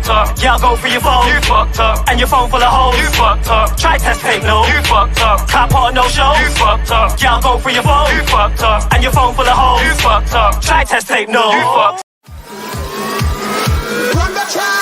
fucked up. Yeah, I'll go for your phone. You fucked up. And your phone full of holes. You fucked up. Try test tape, no. You fucked up. Can't put on no show. You fucked up. Yeah, I'll go for your phone. You fucked up. And your phone full of holes. You fucked up. Try test tape, no. You fucked up. Run the track.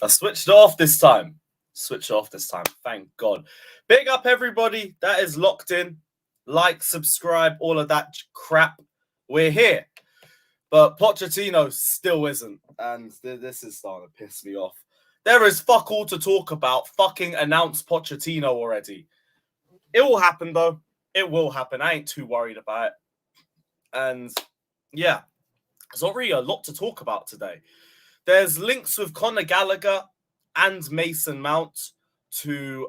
I switched it off this time. Thank God. Big up everybody that is locked in. Like, subscribe, all of that crap. We're here. But Pochettino still isn't. And this is starting to piss me off. There is fuck all to talk about. Fucking announce Pochettino already. It will happen, though. It will happen. I ain't too worried about it. And, yeah. There's already a lot to talk about today. There's links with Conor Gallagher and Mason Mount to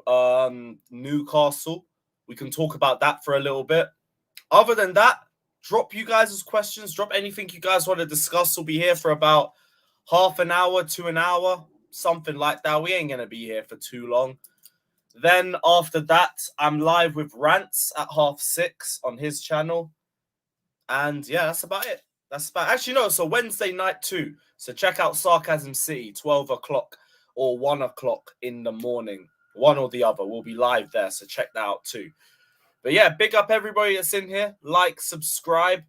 Newcastle. We can talk about that for a little bit. Other than that, drop you guys' questions. Drop anything you guys want to discuss. We'll be here for about half an hour to an hour, something like that. We ain't going to be here for too long. Then after that, I'm live with Rants at 6:30 on his channel. And yeah, that's about it. Actually, no, so Wednesday night too. So check out Sarcasm City, 12 o'clock or 1 o'clock in the morning. One or the other. We'll be live there, so check that out too. But yeah, big up everybody that's in here. Like, subscribe.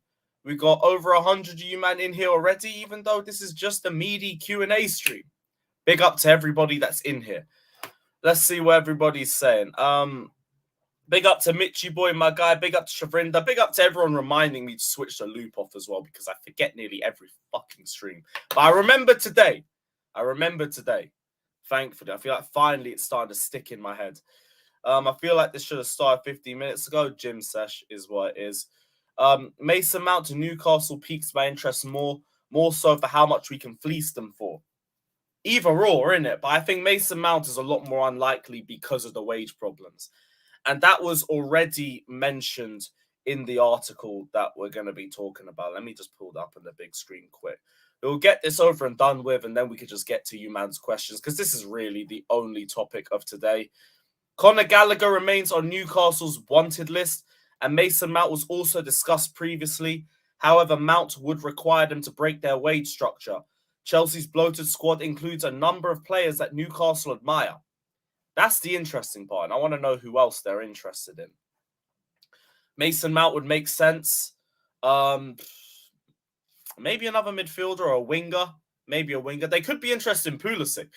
We got over 100 of you man in here already, even though this is just a meaty Q&A stream. Big up to everybody that's in here. Let's see what everybody's saying. Big up to Mitchy Boy, my guy. Big up to Shavrinda. Big up to everyone reminding me to switch the loop off as well, because I forget nearly every fucking stream. But I remember today. Thankfully, I feel like finally it's starting to stick in my head. I feel like this should have started 15 minutes ago. Gym sesh is what it is. Mason Mount to Newcastle piques my interest more so for how much we can fleece them for. Either or, innit? But I think Mason Mount is a lot more unlikely because of the wage problems. And that was already mentioned in the article that we're going to be talking about. Let me just pull that up on the big screen quick. We'll get this over and done with, and then we could just get to you man's questions, because this is really the only topic of today. Conor Gallagher remains on Newcastle's wanted list, and Mason Mount was also discussed previously. However, Mount would require them to break their wage structure. Chelsea's bloated squad includes a number of players that Newcastle admire. That's the interesting part. And I want to know who else they're interested in. Mason Mount would make sense. Maybe another midfielder or a winger. Maybe a winger. They could be interested in Pulisic.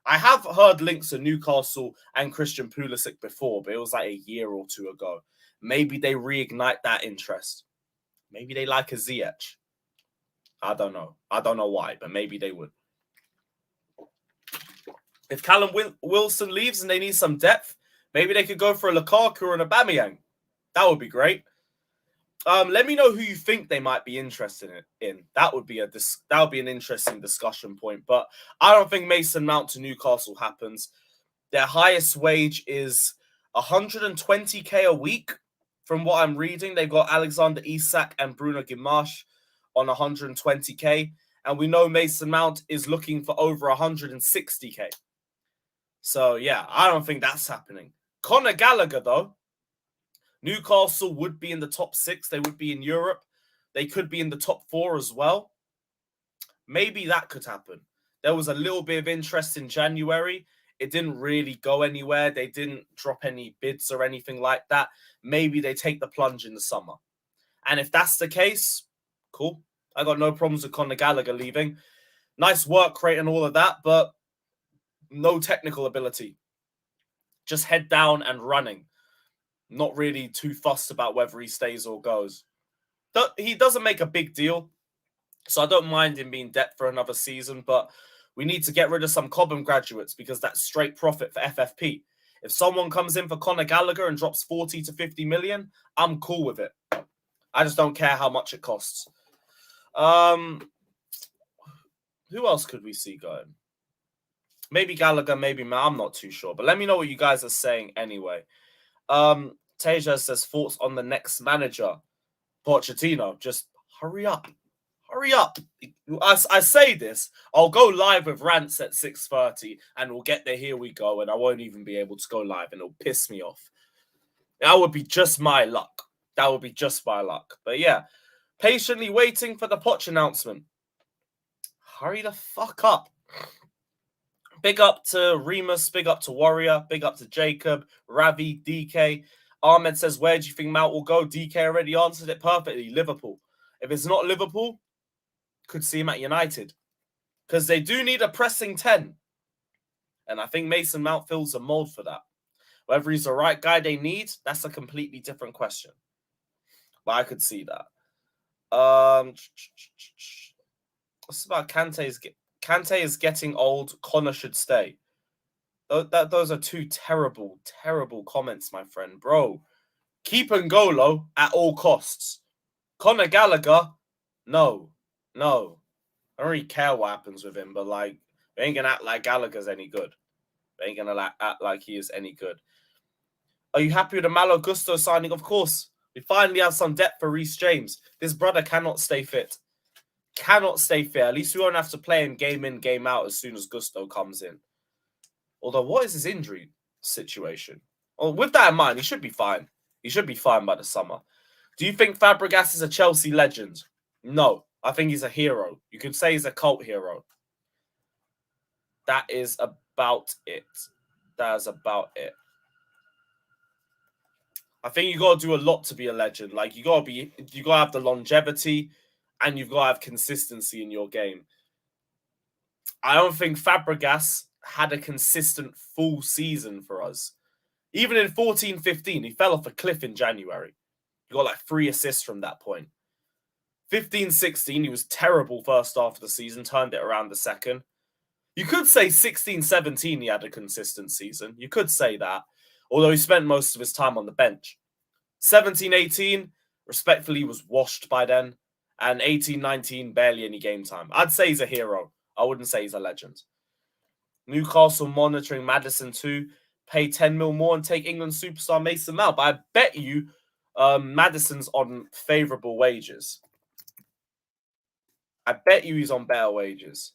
I have heard links to Newcastle and Christian Pulisic before, but it was like a year or two ago. Maybe they reignite that interest. Maybe they like a Ziyech. I don't know. I don't know why, but maybe they would. If Callum Wilson leaves and they need some depth, maybe they could go for a Lukaku or an Aubameyang. That would be great. Let me know who you think they might be interested in. That would be an interesting discussion point. But I don't think Mason Mount to Newcastle happens. Their highest wage is 120k a week, from what I'm reading. They've got Alexander Isak and Bruno Guimaraes on 120k, and we know Mason Mount is looking for over 160k. So yeah, I don't think that's happening. Conor Gallagher though. Newcastle would be in the top 6. They would be in Europe. They could be in the top 4 as well. Maybe that could happen. There was a little bit of interest in January. It didn't really go anywhere. They didn't drop any bids or anything like that. Maybe they take the plunge in the summer. And if that's the case, cool. I got no problems with Conor Gallagher leaving. Nice work rate and all of that, but no technical ability. Just head down and running. Not really too fussed about whether he stays or goes. He doesn't make a big deal, so I don't mind him being depth for another season, but we need to get rid of some Cobham graduates because that's straight profit for FFP. If someone comes in for Conor Gallagher and drops 40 to 50 million, I'm cool with it. I just don't care how much it costs. Who else could we see going? Maybe Gallagher, maybe I'm not too sure, but let me know what you guys are saying anyway. Teja says thoughts on the next manager, Pochettino. Just hurry up. Hurry up. I say this, I'll go live with rants at 6:30 and we'll get there, here we go, and I won't even be able to go live and it'll piss me off. That would be just my luck. That would be just my luck. But yeah, patiently waiting for the Poch announcement. Hurry the fuck up. Big up to Remus, big up to Warrior, big up to Jacob, Ravi, DK. Ahmed says, where do you think Mount will go? DK already answered it perfectly. Liverpool. If it's not Liverpool, could see him at United. Because they do need a pressing 10. And I think Mason Mount fills the mold for that. Whether he's the right guy they need, that's a completely different question. But I could see that. What's about Kante's... Kante is getting old. Conor should stay. Those are two terrible, terrible comments, my friend. Bro, keep N'Golo at all costs. Conor Gallagher, no. I don't really care what happens with him, but like, we ain't going to act like Gallagher's any good. We ain't going to act like he is any good. Are you happy with the Malo Gusto signing? Of course. We finally have some depth for Reece James. This brother cannot stay fit. Cannot stay fit. At least we won't have to play him game in, game out as soon as Gusto comes in. Although, what is his injury situation? Well, with that in mind, he should be fine. He should be fine by the summer. Do you think Fabregas is a Chelsea legend? No. I think he's a hero. You could say he's a cult hero. That is about it. That is about it. I think you got to do a lot to be a legend. Like, you got to have the longevity and you've got to have consistency in your game. I don't think Fabregas had a consistent full season for us. Even in 14-15, he fell off a cliff in January. He got like 3 assists from that point. 15-16, he was terrible first half of the season, turned it around the second. You could say 16-17, he had a consistent season. You could say that, although he spent most of his time on the bench. 17-18, respectfully, was washed by then. And 18-19, barely any game time. I'd say he's a hero. I wouldn't say he's a legend. Newcastle monitoring Maddison too. Pay 10 mil more and take England superstar Mason Mount. But I bet you Maddison's on favourable wages. I bet you he's on better wages.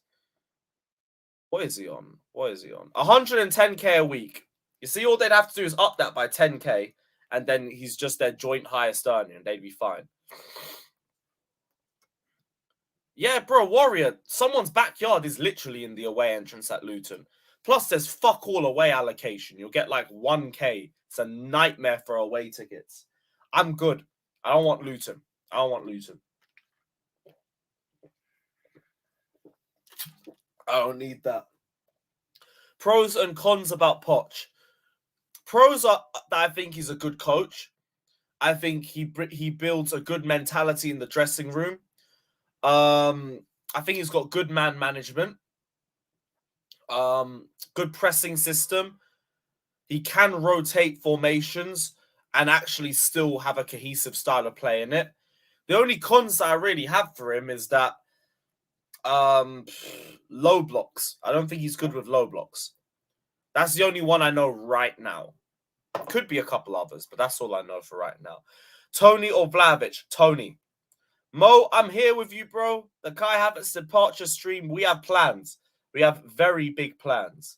What is he on? 110k a week. You see, all they'd have to do is up that by 10k, and then he's just their joint highest earner, and they'd be fine. Yeah, bro, Warrior, someone's backyard is literally in the away entrance at Luton. Plus, there's fuck all away allocation. You'll get like 1K. It's a nightmare for away tickets. I'm good. I don't want Luton. I don't need that. Pros and cons about Poch. Pros are that I think he's a good coach. I think he builds a good mentality in the dressing room. I think he's got good man management. Good pressing system. He can rotate formations and actually still have a cohesive style of play in it. The only cons that I really have for him is that low blocks. I don't think he's good with low blocks. That's the only one I know right now. Could be a couple others, but that's all I know for right now. Tony or Vlahovic? Tony. Mo, I'm here with you, bro. The Kai Havertz departure stream, we have plans. We have very big plans.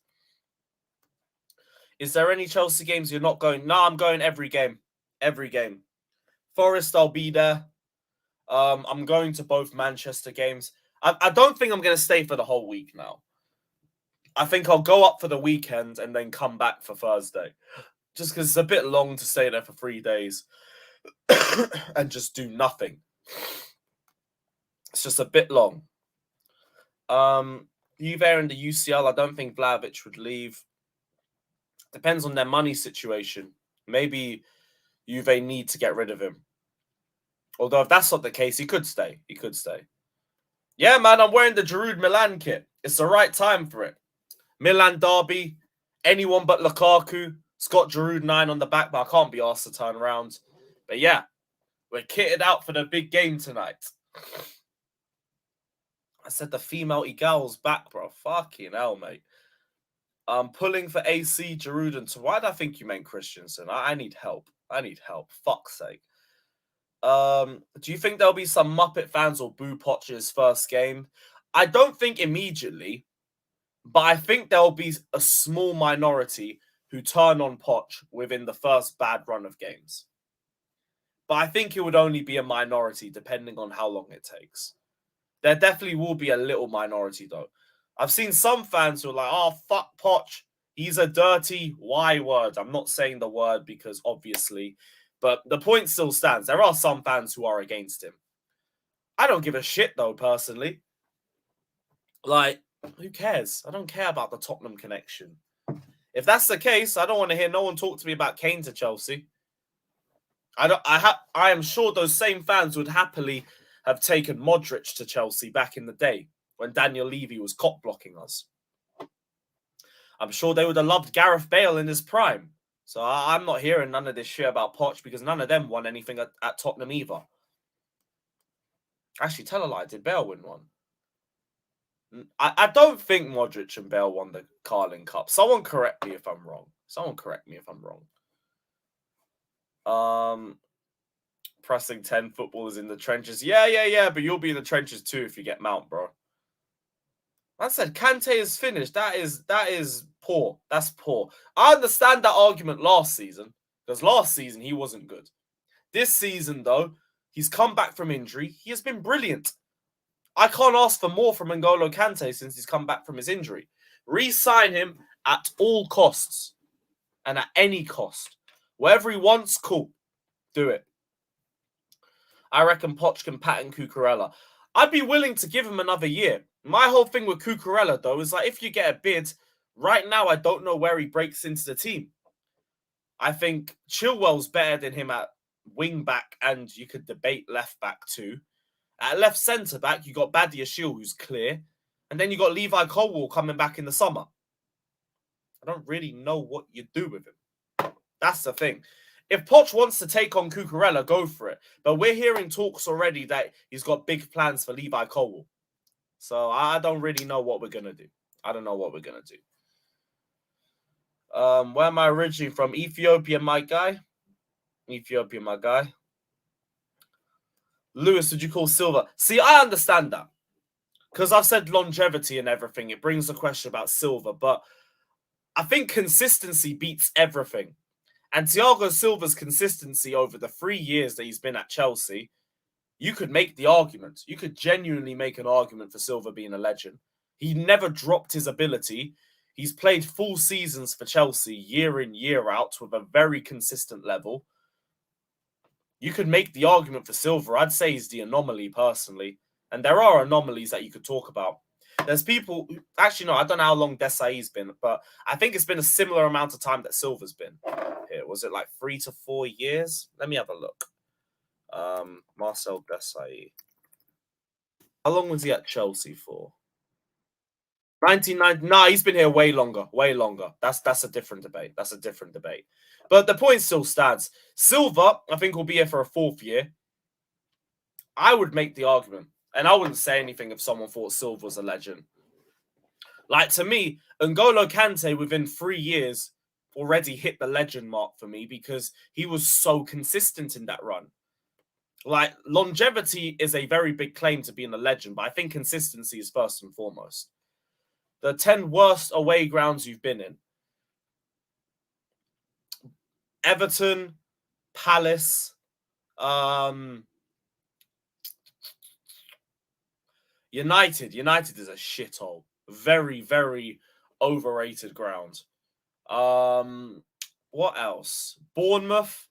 Is there any Chelsea games you're not going? No, I'm going every game. Every game. Forest, I'll be there. I'm going to both Manchester games. I don't think I'm going to stay for the whole week now. I think I'll go up for the weekend and then come back for Thursday. Just because it's a bit long to stay there for 3 days and just do nothing. It's just a bit long. Juve in the UCL, I don't think Vlahovic would leave. Depends on their money situation. Maybe Juve need to get rid of him. Although if that's not the case, he could stay. He could stay. Yeah, man, I'm wearing the Giroud Milan kit. It's the right time for it. Milan derby, anyone but Lukaku. It's got Giroud 9 on the back, but I can't be asked to turn around. But yeah, we're kitted out for the big game tonight. I said the female Igal's back, bro. Fucking hell, mate. I'm pulling for AC, Giroud, and why did I think you meant Christensen? I need help. I need help. Fuck's sake. Do you think there'll be some Muppet fans or boo Poch's first game? I don't think immediately, but I think there'll be a small minority who turn on Poch within the first bad run of games. But I think it would only be a minority depending on how long it takes. There definitely will be a little minority, though. I've seen some fans who are like, oh, fuck Poch. He's a dirty Y word. I'm not saying the word because obviously, but the point still stands. There are some fans who are against him. I don't give a shit, though, personally. Like, who cares? I don't care about the Tottenham connection. If that's the case, I don't want to hear no one talk to me about Kane to Chelsea. I am sure those same fans would happily have taken Modric to Chelsea back in the day when Daniel Levy was cop blocking us. I'm sure they would have loved Gareth Bale in his prime. So I'm not hearing none of this shit about Poch because none of them won anything at Tottenham either. Actually, tell a lie. Did Bale win one? I don't think Modric and Bale won the Carling Cup. Someone correct me if I'm wrong. Pressing 10 footballers in the trenches. Yeah. But you'll be in the trenches too if you get Mount, bro. I said Kante is finished. That is poor. That's poor. I understand that argument last season because last season he wasn't good. This season, though, he's come back from injury. He has been brilliant. I can't ask for more from N'Golo Kante since he's come back from his injury. Re-sign him at all costs and at any cost. Whatever he wants, cool. Do it. I reckon Poch can pattern Cucurella. I'd be willing to give him another year. My whole thing with Cucurella, though, is like if you get a bid, right now I don't know where he breaks into the team. I think Chilwell's better than him at wing back, and you could debate left back too. At left centre back, you got Badiashile, who's clear, and then you got Levi Colwill coming back in the summer. I don't really know what you do with him. That's the thing. If Poch wants to take on Cucurella, go for it. But we're hearing talks already that he's got big plans for Levi Colwill. So I don't really know what we're going to do. I don't know what we're going to do. Where am I originally from? Ethiopia, my guy. Lewis, would you call Silva? See, I understand that. Because I've said longevity and everything. It brings a question about Silva. But I think consistency beats everything. And Thiago Silva's consistency over the 3 years that he's been at Chelsea, you could make the argument. You could genuinely make an argument for Silva being a legend. He never dropped his ability. He's played full seasons for Chelsea year in, year out with a very consistent level. You could make the argument for Silva. I'd say he's the anomaly personally. And there are anomalies that you could talk about. There's people... Actually, no, I don't know how long Desailly's been, but I think it's been a similar amount of time that Silva's been here. Was it like 3 to 4 years? Let me have a look. Marcel Desailly. How long was he at Chelsea for? 1990. Nah, he's been here way longer. Way longer. That's a different debate. That's a different debate. But the point still stands. Silva, I think, will be here for a 4th year. I would make the argument. And I wouldn't say anything if someone thought Silva was a legend. Like, to me, N'Golo Kante within 3 years already hit the legend mark for me because he was so consistent in that run. Like, longevity is a very big claim to being a legend, but I think consistency is first and foremost. The 10 worst away grounds you've been in. Everton, Palace, United. United is a shithole. Very, very overrated ground. What else? Bournemouth,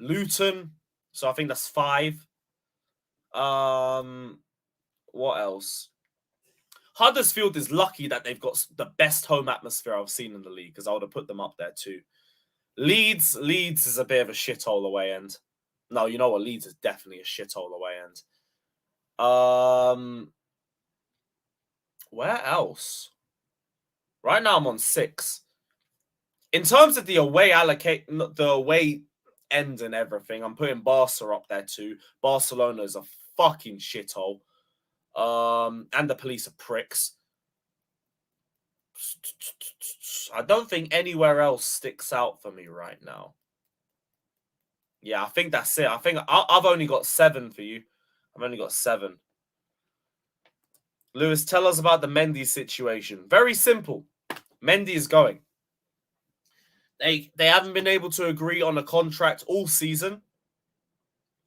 Luton. So I think that's 5. What else? Huddersfield is lucky that they've got the best home atmosphere I've seen in the league because I would have put them up there too. Leeds is a bit of a shithole away end. No, you know what? Leeds is definitely a shithole away end. Where else? Right now I'm on 6. In terms of the away end and everything, I'm putting Barca up there too. Barcelona is a fucking shithole. And the police are pricks. I don't think anywhere else sticks out for me right now. Yeah, I think that's it. I think I've only got 7 for you. I've only got 7. Lewis, tell us about the Mendy situation. Very simple. Mendy is going. They haven't been able to agree on a contract all season.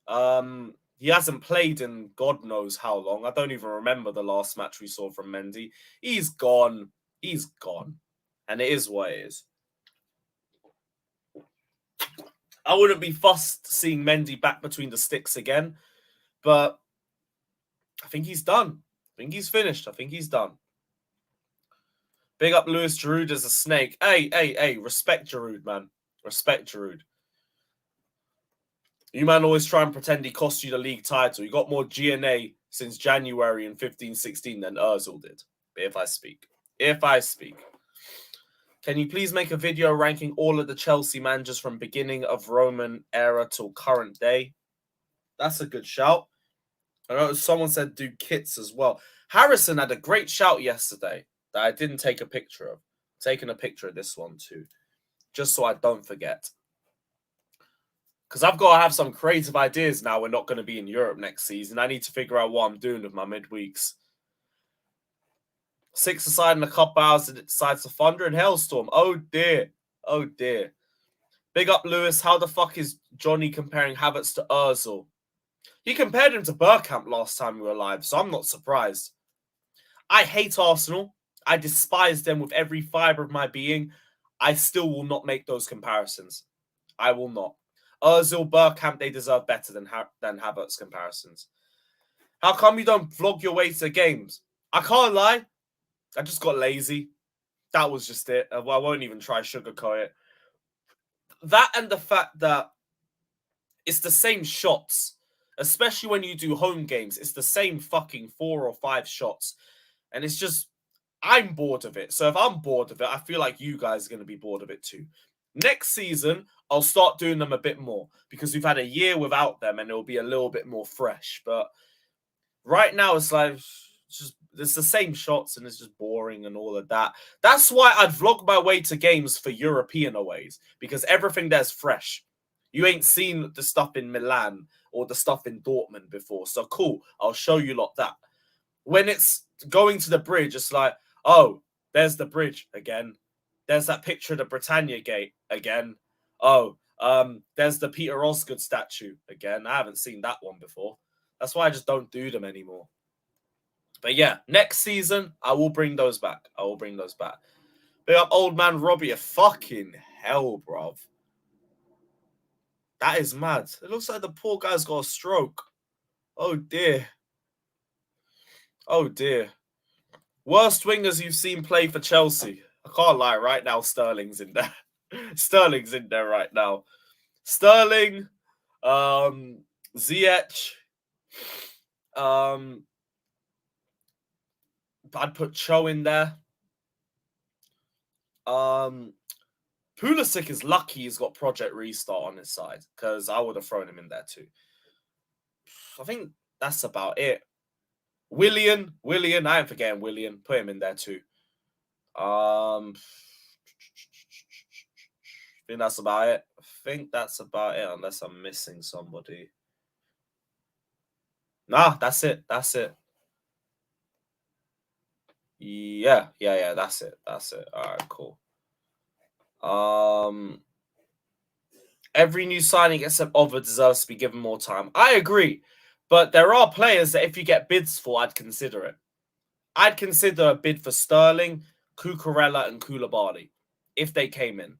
He hasn't played in God knows how long. I don't even remember the last match we saw from Mendy. He's gone. He's gone. And it is what it is. I wouldn't be fussed seeing Mendy back between the sticks again. But I think he's done. I think he's finished. I think he's done. Big up Lewis. Giroud as a snake. Hey. Respect Giroud, man. Respect Giroud. You man always try and pretend he cost you the league title. You got more GNA since January in 15-16 than Ozil did. If I speak. Can you please make a video ranking all of the Chelsea managers from beginning of Roman era till current day? That's a good shout. I know someone said do kits as well. Harrison had a great shout yesterday that I didn't take a picture of. I'm taking a picture of this one too. Just so I don't forget. Because I've got to have some creative ideas now. We're not going to be in Europe next season. I need to figure out what I'm doing with my midweeks. 6 aside in a couple hours and it decides to thunder and hailstorm. Oh dear. Oh dear. Big up Lewis. How the fuck is Johnny comparing Havertz to Ozil? He compared him to Bergkamp last time we were live, so I'm not surprised. I hate Arsenal. I despise them with every fibre of my being. I still will not make those comparisons. I will not. Ozil, Bergkamp, they deserve better than Havertz comparisons. How come you don't vlog your way to games? I can't lie. I just got lazy. That was just it. I won't even try sugarcoat it. That and the fact that it's the same shots, especially when you do home games. It's the same fucking 4 or 5 shots. And it's just, I'm bored of it. So if I'm bored of it, I feel like you guys are going to be bored of it too. Next season, I'll start doing them a bit more because we've had a year without them and it'll be a little bit more fresh. But right now, it's like, it's the same shots and it's just boring and all of that. That's why I'd vlog my way to games for European aways because everything there's fresh. You ain't seen the stuff in Milan or the stuff in Dortmund before. So cool, I'll show you lot that. When it's going to the bridge, it's like, oh, there's the bridge again. There's that picture of the Britannia Gate again. Oh, there's the Peter Osgood statue again. I haven't seen that one before. That's why I just don't do them anymore. But yeah, next season, I will bring those back. Big up old man Robbie. Fucking hell, bruv. That is mad. It looks like the poor guy's got a stroke. Oh, dear. Oh, dear. Worst wingers you've seen play for Chelsea. I can't lie. Right now, Sterling's in there. Sterling's in there right now. Sterling, Ziyech. I'd put Cho in there. Pulisic is lucky he's got Project Restart on his side, because I would have thrown him in there too. I think that's about it. Willian, I ain't forgetting Willian. Put him in there too. I think that's about it. Unless I'm missing somebody. Nah, that's it. Yeah, that's it. All right, cool. Every new signing except Over deserves to be given more time. I agree. But there are players that if you get bids for, I'd consider it. I'd consider a bid for Sterling, Cucurella, and Koulibaly if they came in.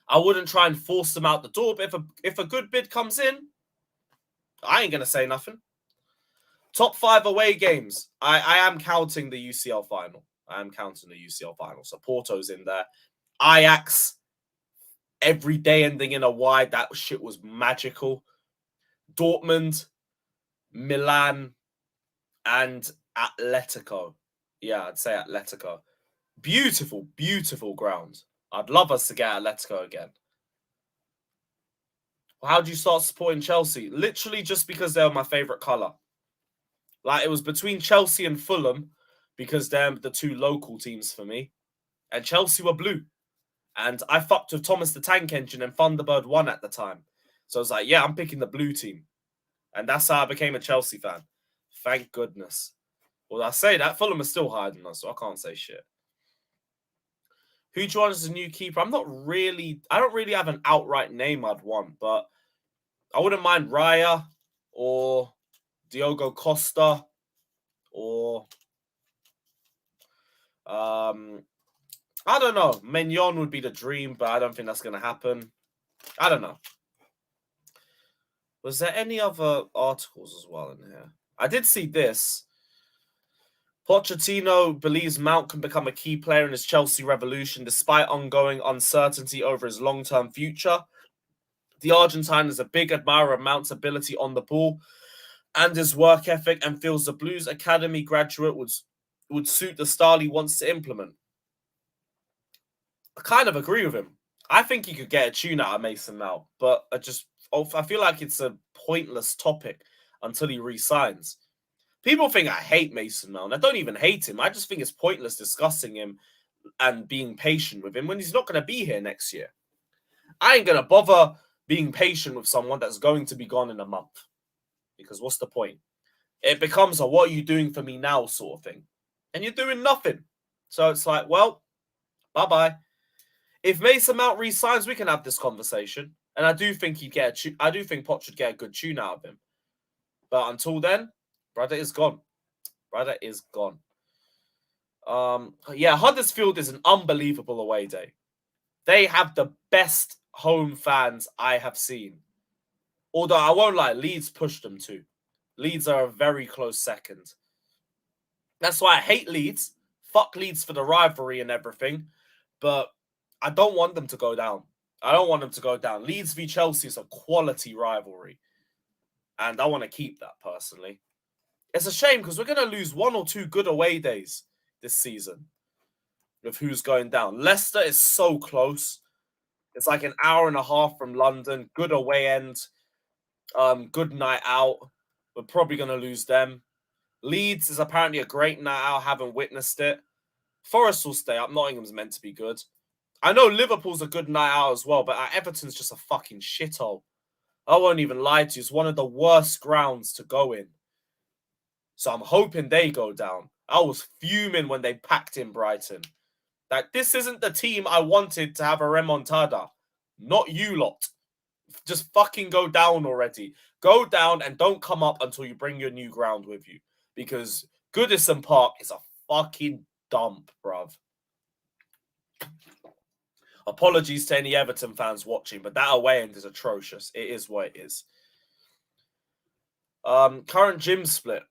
I wouldn't try and force them out the door, but if a good bid comes in, I ain't going to say nothing. Top 5 away games. I am counting the UCL final. So Porto's in there. Ajax, every day ending in a Y. That shit was magical. Dortmund, Milan, and Atletico. Yeah, I'd say Atletico. Beautiful, beautiful ground. I'd love us to get Atletico again. Well, how do you start supporting Chelsea? Literally just because they're my favourite colour. Like, it was between Chelsea and Fulham because they're the two local teams for me. And Chelsea were blue. And I fucked with Thomas the Tank Engine and Thunderbird 1 at the time. So I was like, yeah, I'm picking the blue team. And that's how I became a Chelsea fan. Thank goodness. Well, I say that. Fulham are still higher than us, so I can't say shit. Who do you want as a new keeper? I don't really have an outright name I'd want, but I wouldn't mind Raya or Diogo Costa or I don't know. Mignon would be the dream, but I don't think that's going to happen. I don't know. Was there any other articles as well in here? I did see this. Pochettino believes Mount can become a key player in his Chelsea revolution despite ongoing uncertainty over his long-term future. The Argentine is a big admirer of Mount's ability on the ball and his work ethic and feels the Blues Academy graduate would suit the style he wants to implement. I kind of agree with him. I think he could get a tune out of Mason Mount, but I feel like it's a pointless topic until he re-signs. People think I hate Mason Mount. I don't even hate him. I just think it's pointless discussing him and being patient with him when he's not going to be here next year. I ain't going to bother being patient with someone that's going to be gone in a month. Because what's the point? It becomes a what are you doing for me now sort of thing. And you're doing nothing. So it's like, well, bye-bye. If Mason Mount re-signs, we can have this conversation. And I do think Poch should get a good tune out of him. But until then, brother is gone. Yeah, Huddersfield is an unbelievable away day. They have the best home fans I have seen. Although I won't lie, Leeds pushed them too. Leeds are a very close second. That's why I hate Leeds. Fuck Leeds for the rivalry and everything. But I don't want them to go down. Leeds v Chelsea is a quality rivalry. And I want to keep that personally. It's a shame because we're going to lose 1 or 2 good away days this season with who's going down. Leicester is so close. It's like an hour and a half from London. Good away end. Good night out. We're probably going to lose them. Leeds is apparently a great night out. Haven't witnessed it. Forest will stay up. Nottingham's meant to be good. I know Liverpool's a good night out as well, but Everton's just a fucking shithole. I won't even lie to you. It's one of the worst grounds to go in. So I'm hoping they go down. I was fuming when they packed in Brighton. That this isn't the team I wanted to have a remontada. Not you lot. Just fucking go down already. Go down and don't come up until you bring your new ground with you. Because Goodison Park is a fucking dump, bruv. Apologies to any Everton fans watching, but that away end is atrocious. It is what it is. Current gym split.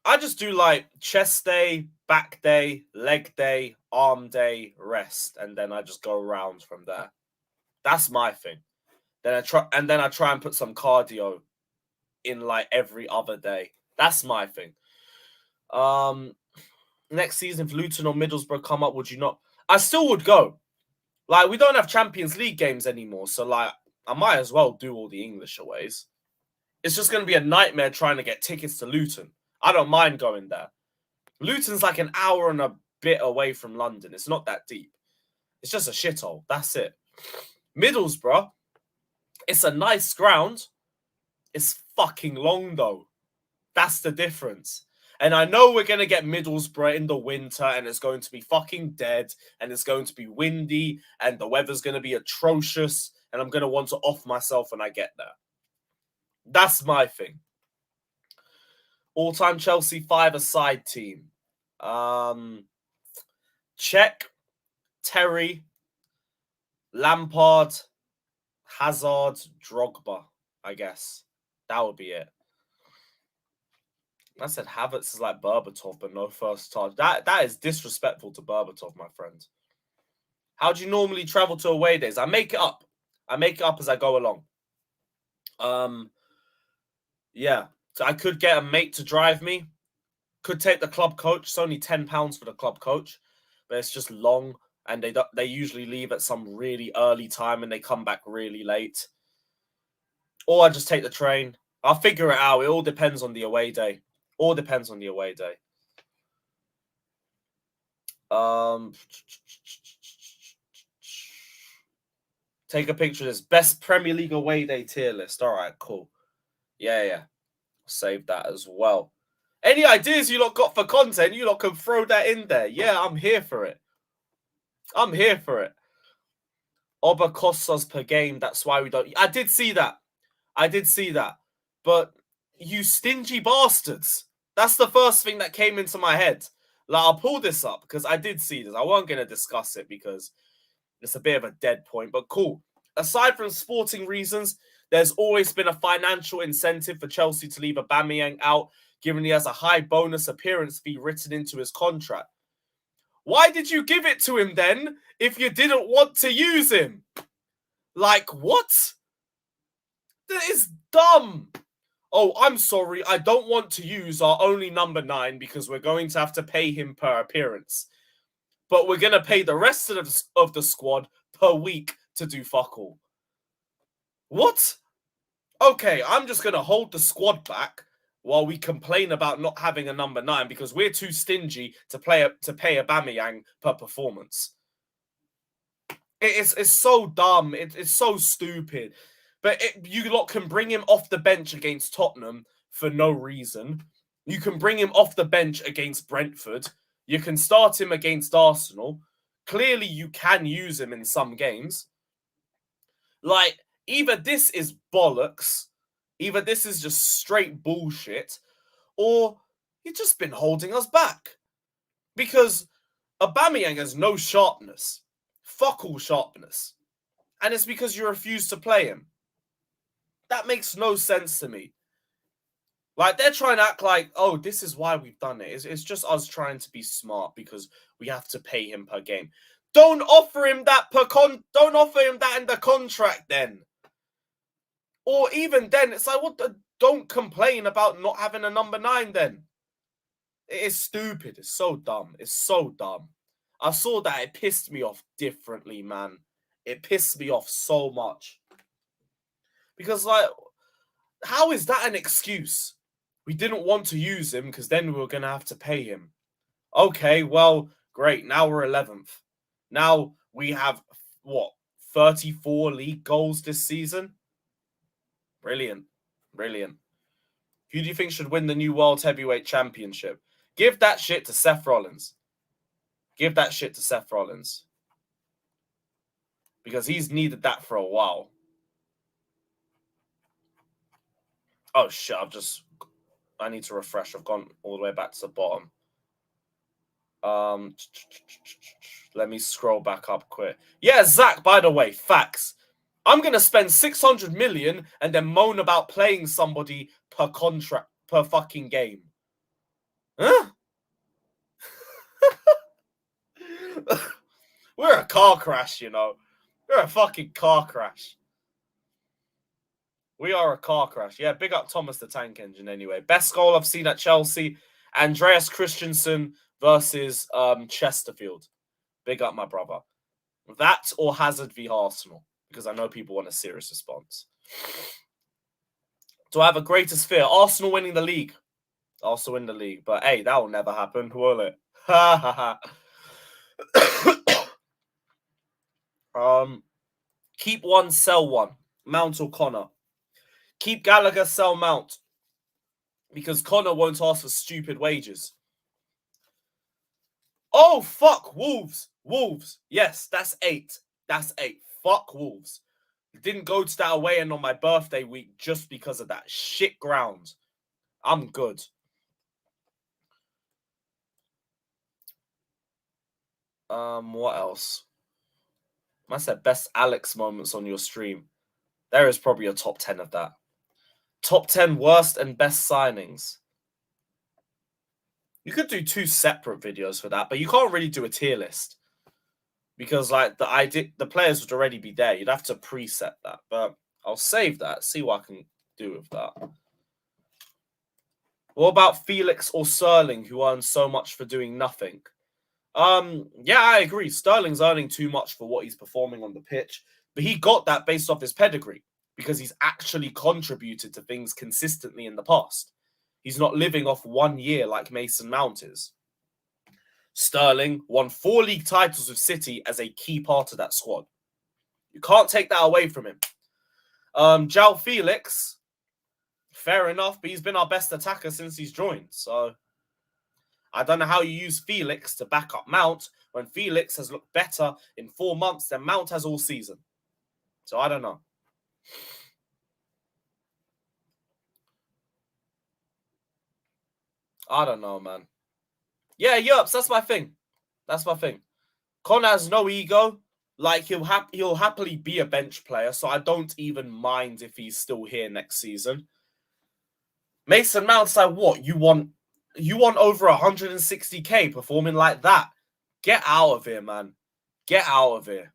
I just do like chest day, back day, leg day, arm day, rest, and then I just go around from there. That's my thing. Then I try and put some cardio in like every other day. That's my thing. Next season, if Luton or Middlesbrough come up, would you not? I still would go. Like, we don't have Champions League games anymore, so like I might as well do all the English aways. It's just going to be a nightmare trying to get tickets to Luton. I don't mind going there. Luton's like an hour and a bit away from London. It's not that deep. It's just a shithole. That's it. Middlesbrough, it's a nice ground. It's fucking long, though. That's the difference. And I know we're going to get Middlesbrough in the winter and it's going to be fucking dead and it's going to be windy and the weather's going to be atrocious and I'm going to want to off myself when I get there. That's my thing. All-time Chelsea five-a-side team. Czech, Terry, Lampard, Hazard, Drogba, I guess. That would be it. I said Havertz is like Berbatov, but no first touch. That is disrespectful to Berbatov, my friend. How do you normally travel to away days? I make it up. I make it up as I go along. Yeah. So I could get a mate to drive me. Could take the club coach. It's only £10 for the club coach, but it's just long, and they usually leave at some really early time and they come back really late. Or I just take the train. I'll figure it out. It all depends on the away day. All depends on the away day. Take a picture of this. Best Premier League away day tier list. All right, cool. Yeah. Save that as well. Any ideas you lot got for content, you lot can throw that in there. Yeah, I'm here for it. I'm here for it. Oba costs us per game. That's why we don't... I did see that. But you stingy bastards. That's the first thing that came into my head. Like, I'll pull this up because I did see this. I wasn't going to discuss it because it's a bit of a dead point, but cool. Aside from sporting reasons, there's always been a financial incentive for Chelsea to leave Aubameyang out, given he has a high bonus appearance fee written into his contract. Why did you give it to him then if you didn't want to use him? Like, what? That is dumb. Oh, I'm sorry, I don't want to use our only number 9 because we're going to have to pay him per appearance. But we're going to pay the rest of the squad per week to do fuck all. What? Okay, I'm just going to hold the squad back while we complain about not having a number 9 because we're too stingy to pay Aubameyang per performance. It's so dumb. It's so stupid. But you lot can bring him off the bench against Tottenham for no reason. You can bring him off the bench against Brentford. You can start him against Arsenal. Clearly, you can use him in some games. Like, either this is bollocks, either this is just straight bullshit, or he's just been holding us back. Because Aubameyang has no sharpness. Fuck all sharpness. And it's because you refuse to play him. That makes no sense to me. Like, they're trying to act like, oh, this is why we've done it. It's just us trying to be smart because we have to pay him per game. Don't offer him that don't offer him that in the contract then. Or even then, it's like, don't complain about not having a number 9 then. It is stupid. It's so dumb. It's so dumb. I saw that. It pissed me off differently, man. It pissed me off so much. Because, like, how is that an excuse? We didn't want to use him because then we were going to have to pay him. Okay, well, great. Now we're 11th. Now we have, 34 league goals this season? Brilliant. Who do you think should win the new World Heavyweight Championship? Give that shit to Seth Rollins. Because he's needed that for a while. Oh, shit, I need to refresh. I've gone all the way back to the bottom. Let me scroll back up quick. Yeah, Zach, by the way, facts. I'm going to spend 600 million and then moan about playing somebody per contract, per fucking game. Huh? We're a car crash, you know. We're a fucking car crash. We are a car crash. Yeah, big up Thomas the Tank Engine anyway. Best goal I've seen at Chelsea, Andreas Christensen versus Chesterfield. Big up my brother. That or Hazard v Arsenal, because I know people want a serious response. Do I have a greatest fear? Arsenal winning the league. Arsenal win the league. But hey, that will never happen, will it? Ha ha ha. Keep one, sell one. Mount or Conor. Keep Gallagher, sell Mount. Because Conor won't ask for stupid wages. Oh, fuck. Wolves. Wolves. Yes, that's 8. That's 8. Fuck Wolves. Didn't go to that away end on my birthday week just because of that shit ground. I'm good. What else? I said best Alex moments on your stream. There is probably a top 10 of that. Top 10 worst and best signings. You could do 2 separate videos for that, but you can't really do a tier list. Because like the players would already be there. You'd have to preset that. But I'll save that, see what I can do with that. What about Felix or Sterling, who earns so much for doing nothing? Yeah, I agree. Sterling's earning too much for what he's performing on the pitch, but he got that based off his pedigree because he's actually contributed to things consistently in the past. He's not living off 1 year like Mason Mount is. Sterling won 4 league titles with City as a key part of that squad. You can't take that away from him. João Felix, fair enough, but he's been our best attacker since he's joined, so I don't know how you use Felix to back up Mount when Felix has looked better in 4 months than Mount has all season. So I don't know. I don't know, man. Yeah, Yerps, that's my thing. That's my thing. Conor has no ego. Like, he'll happily be a bench player, so I don't even mind if he's still here next season. Mason Mount's like, what? You want over 160k performing like that? Get out of here, man. Get out of here.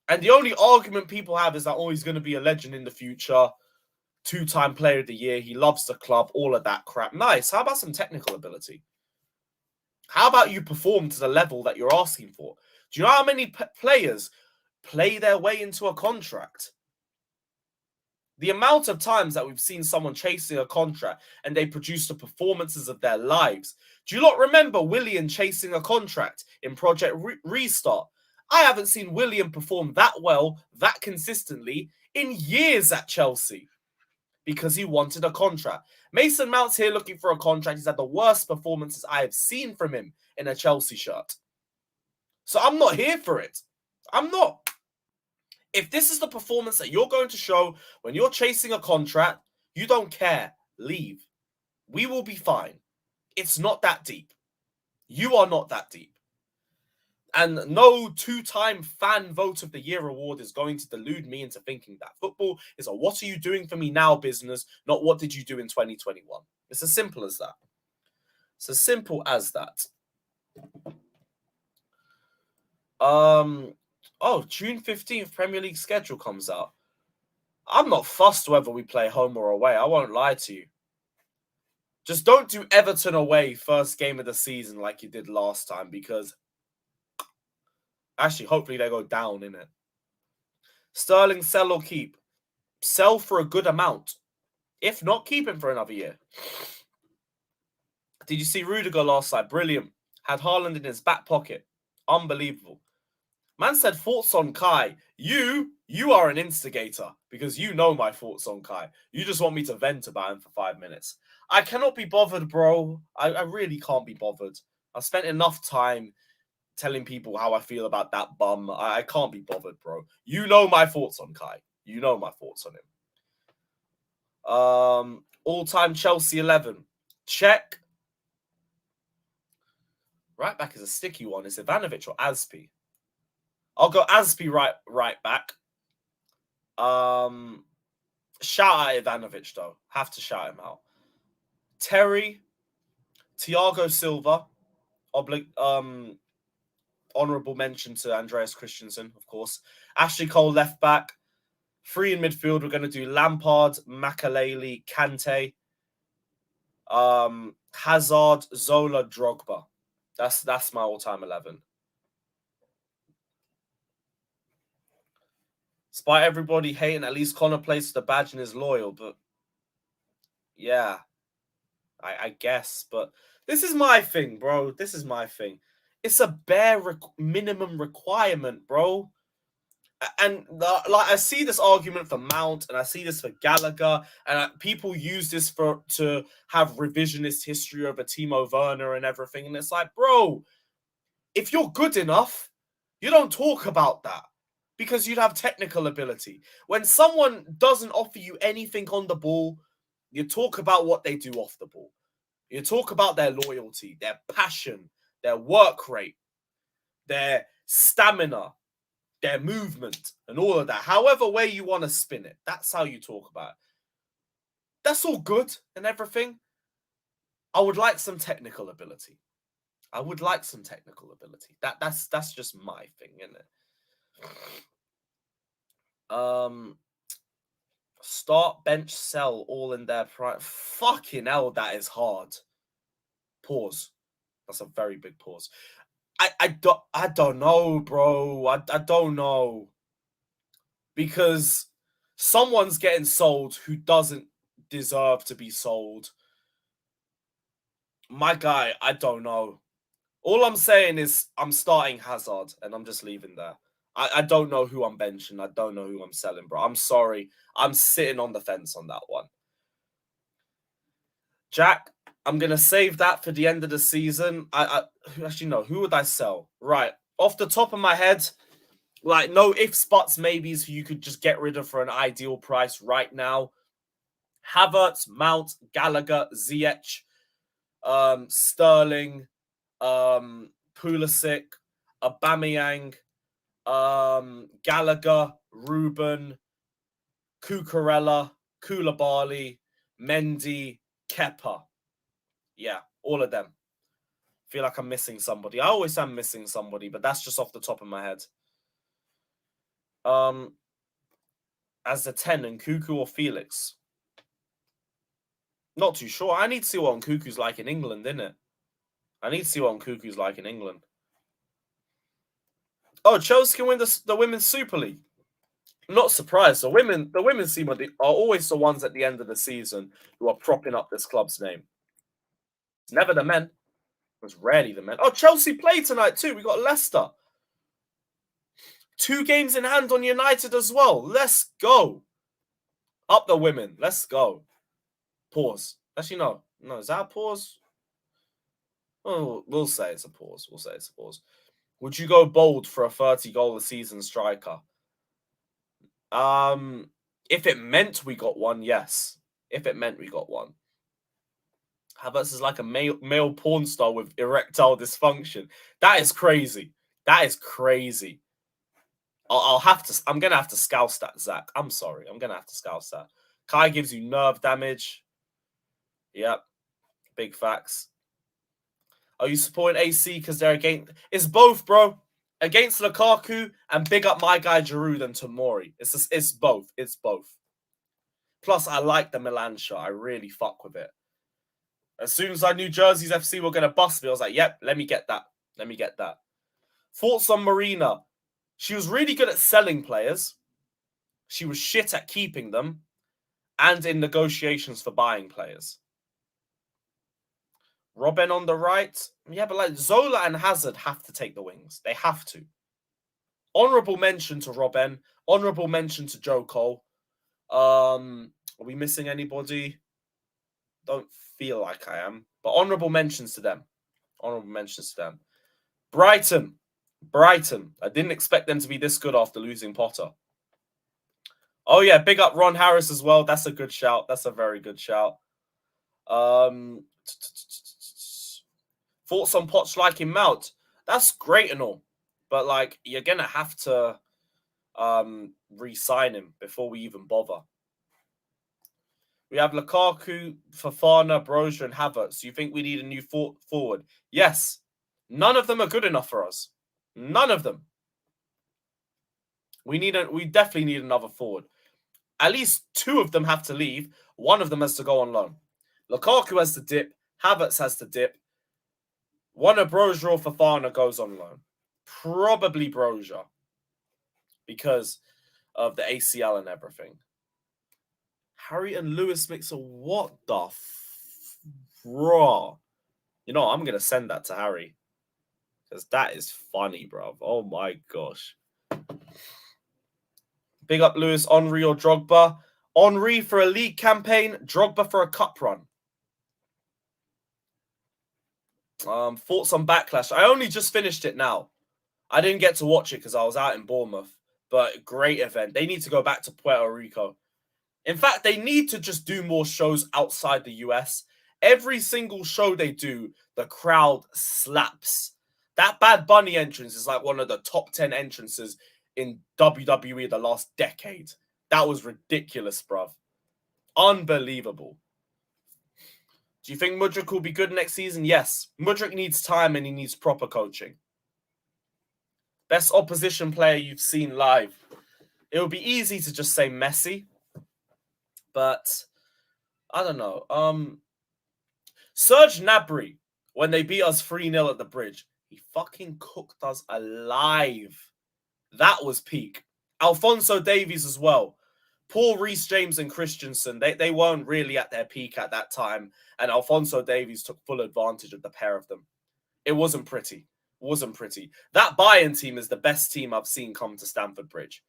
And the only argument people have is that, oh, he's going to be a legend in the future. 2-time player of the year. He loves the club. All of that crap. Nice. How about some technical ability? How about you perform to the level that you're asking for? Do you know how many players play their way into a contract? The amount of times that we've seen someone chasing a contract and they produce the performances of their lives. Do you not remember Willian chasing a contract in Project Restart? I haven't seen Willian perform that well, that consistently in years at Chelsea because he wanted a contract. Mason Mount's here looking for a contract. He's had the worst performances I have seen from him in a Chelsea shirt. So I'm not here for it. I'm not. If this is the performance that you're going to show when you're chasing a contract, you don't care. Leave. We will be fine. It's not that deep. You are not that deep. And no 2-time fan vote of the year award is going to delude me into thinking that football is a what are you doing for me now business, not what did you do in 2021. It's as simple as that. It's as simple as that. Oh, June 15th Premier League schedule comes out. I'm not fussed whether we play home or away. I won't lie to you. Just don't do Everton away first game of the season like you did last time because actually, hopefully they go down, innit? Sterling, sell or keep? Sell for a good amount. If not, keep him for another year. Did you see Rudiger last night? Brilliant. Had Haaland in his back pocket. Unbelievable. Man said thoughts on Kai. You are an instigator because you know my thoughts on Kai. You just want me to vent about him for 5 minutes. I cannot be bothered, bro. I really can't be bothered. I've spent enough time telling people how I feel about that bum. I can't be bothered, bro. You know my thoughts on Kai. You know my thoughts on him. All-time Chelsea 11. Check. Right back is a sticky one. Is Ivanovic or Aspi? I'll go Aspi right back. Shout out Ivanovic though. Have to shout him out. Terry, Thiago Silva, honourable mention to Andreas Christensen, of course. Ashley Cole left back. 3 in midfield. We're going to do Lampard, Makaleli, Kante, Hazard, Zola, Drogba. That's my all-time 11. Despite everybody hating, at least Conor plays the badge and is loyal. But yeah, I guess. But this is my thing, bro. This is my thing. It's a bare minimum requirement, bro. And like I see this argument for Mount, and I see this for Gallagher, and people use this to have revisionist history over Timo Werner and everything. And it's like, bro, if you're good enough, you don't talk about that because you'd have technical ability. When someone doesn't offer you anything on the ball, you talk about what they do off the ball. You talk about their loyalty, their passion, their work rate, their stamina, their movement, and all of that. However way you want to spin it, that's how you talk about it. That's all good and everything. I would like some technical ability. That's just my thing, isn't it? Start, bench, sell, all in their prime. Fucking hell, that is hard. Pause. That's a very big pause. I don't know, bro. I don't know. Because someone's getting sold who doesn't deserve to be sold. My guy, I don't know. All I'm saying is I'm starting Hazard and I'm just leaving there. I don't know who I'm benching. I don't know who I'm selling, bro. I'm sorry. I'm sitting on the fence on that one. Jack, I'm going to save that for the end of the season. Actually, no. Who would I sell? Right. Off the top of my head, like no ifs, buts, maybes who you could just get rid of for an ideal price right now. Havertz, Mount, Gallagher, Ziyech, Sterling, Pulisic, Aubameyang, Gallagher, Ruben, Cucurella, Koulibaly, Mendy, Kepa. Yeah, all of them. Feel like I'm missing somebody. I always am missing somebody, but that's just off the top of my head. As the 10, and Nkunku or Felix? Not too sure. I need to see what Nkunku's like in England, innit? I need to see what Nkunku's like in England. Oh, Chelsea can win the Women's Super League. I'm not surprised. The women's team are always the ones at the end of the season who are propping up this club's name. It's never the men. It's rarely the men. Oh, Chelsea play tonight too. We got Leicester. 2 games in hand on United as well. Let's go. Up the women. Let's go. Pause. Actually, no. No, is that a pause? Oh, we'll say it's a pause. Would you go bold for a 30-goal-a-season striker? If it meant we got one, yes. If it meant we got one. Havertz is like a male porn star with erectile dysfunction. That is crazy. I'm gonna have to scouse that, Zach. I'm sorry. I'm gonna have to scouse that. Kai gives you nerve damage. Yep. Big facts. Are you supporting AC because they're against? It's both, bro. Against Lukaku and big up my guy Giroud and Tomori. It's both. It's both. Plus, I like the Milan shot. I really fuck with it. As soon as I knew Jerseys FC were going to bust me, I was like, yep, let me get that. Thoughts on Marina? She was really good at selling players. She was shit at keeping them. And in negotiations for buying players. Robben on the right. Yeah, but like Zola and Hazard have to take the wings. They have to. Honourable mention to Robben. Honourable mention to Joe Cole. Are we missing anybody? Don't feel like I am. But honourable mentions to them. Brighton. I didn't expect them to be this good after losing Potter. Oh, yeah. Big up Ron Harris as well. That's a good shout. That's a very good shout. Thoughts on Poch liking Mount? That's great and all, but like you're gonna have to re-sign him before we even bother. We have Lukaku, Fofana, Broja, and Havertz. Do you think we need a new forward? Yes. None of them are good enough for us. None of them. We definitely need another forward. At least 2 of them have to leave. 1 of them has to go on loan. Lukaku has to dip. Havertz has to dip. One of Broja or Fofana goes on loan. Probably Broja. Because of the ACL and everything. Harry and Lewis mix a what the raw? You know, I'm going to send that to Harry. Because that is funny, bruv. Oh my gosh. Big up Lewis, Henry or Drogba. Henry for a league campaign, Drogba for a cup run. Thoughts on Backlash. I only just finished it now. I didn't get to watch it because I was out in Bournemouth. But great event. They need to go back to Puerto Rico. In fact, they need to just do more shows outside the US. Every single show they do, the crowd slaps. That Bad Bunny entrance is like one of the top 10 entrances in WWE the last decade. That was ridiculous, bruv. Unbelievable. Do you think Mudryk will be good next season? Yes. Mudryk needs time and he needs proper coaching. Best opposition player you've seen live? It would be easy to just say Messi. But I don't know. Serge Gnabry, when they beat us 3-0 at the bridge, he fucking cooked us alive. That was peak. Alphonso Davies as well. Poor Reece James and Christensen, they weren't really at their peak at that time. And Alphonso Davies took full advantage of the pair of them. It wasn't pretty. Wasn't pretty. That Bayern team is the best team I've seen come to Stamford Bridge.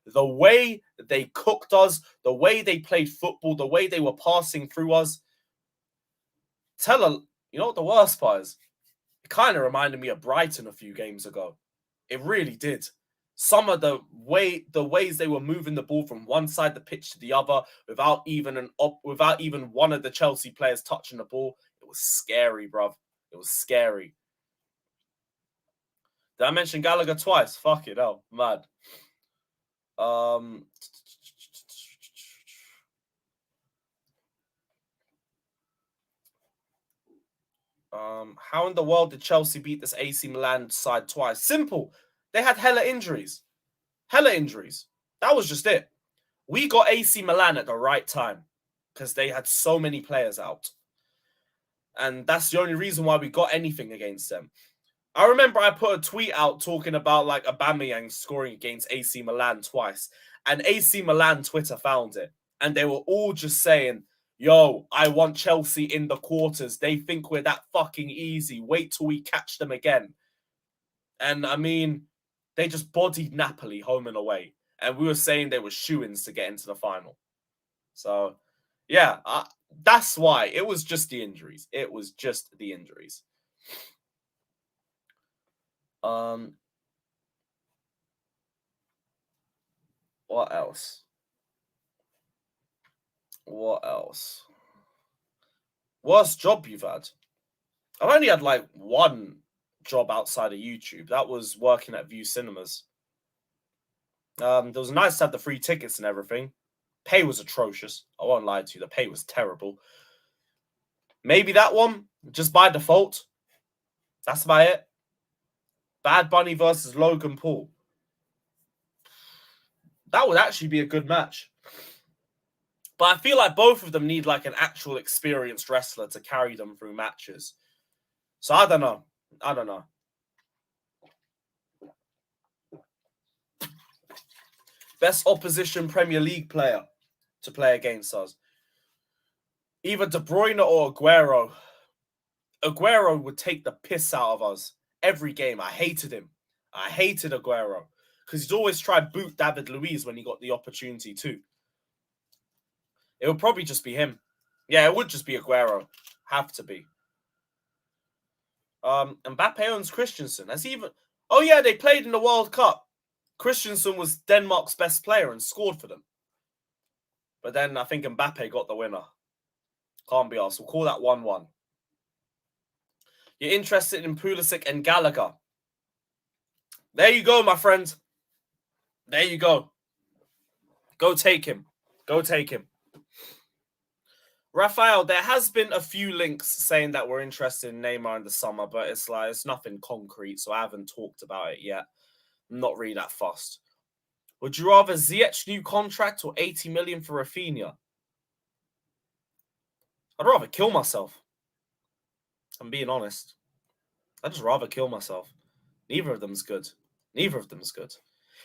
The way they cooked us, the way they played football, the way they were passing through us. You know what the worst part is? It kind of reminded me of Brighton a few games ago. It really did. Some of the ways they were moving the ball from one side of the pitch to the other without even one of the Chelsea players touching the ball. It was scary, bruv. It was scary. Did I mention Gallagher twice? Fuck it, hell, mad. How in the world did Chelsea beat this AC Milan side twice? Simple. They had hella injuries. Hella injuries. That was just it. We got AC Milan at the right time because they had so many players out. And that's the only reason why we got anything against them. I remember I put a tweet out talking about like Aubameyang scoring against AC Milan twice. And AC Milan Twitter found it. And they were all just saying, yo, I want Chelsea in the quarters. They think we're that fucking easy. Wait till we catch them again. And I mean, they just bodied Napoli home and away. And we were saying they were shoo-ins to get into the final. So, yeah, that's why. It was just the injuries. It was just the injuries. What else? What else? Worst job you've had? I've only had like one job outside of YouTube. That was working at View Cinemas. It was nice to have the free tickets and everything. Pay was atrocious. I won't lie to you. The pay was terrible. Maybe that one, just by default. That's about it. Bad Bunny versus Logan Paul. That would actually be a good match. But I feel like both of them need like an actual experienced wrestler to carry them through matches. So I don't know. I don't know. Best opposition Premier League player to play against us. Either De Bruyne or Aguero. Aguero would take the piss out of us every game. I hated him. I hated Aguero. Because he'd always try boot David Luiz when he got the opportunity too. It would probably just be him. Yeah, it would just be Aguero. Have to be. Mbappe owns Christensen. Has he even... Oh yeah, they played in the World Cup. Christensen was Denmark's best player and scored for them. But then I think Mbappe got the winner. Can't be asked. We'll call that 1-1. You're interested in Pulisic and Gallagher. There you go, my friend. There you go. Go take him. Go take him. Raphael, there has been a few links saying that we're interested in Neymar in the summer, but it's like it's nothing concrete, so I haven't talked about it yet. I'm not really that fussed. Would you rather Ziyech new contract or 80 million for Rafinha? I'd rather kill myself. I'm being honest. I'd just rather kill myself. Neither of them's good. Neither of them's good.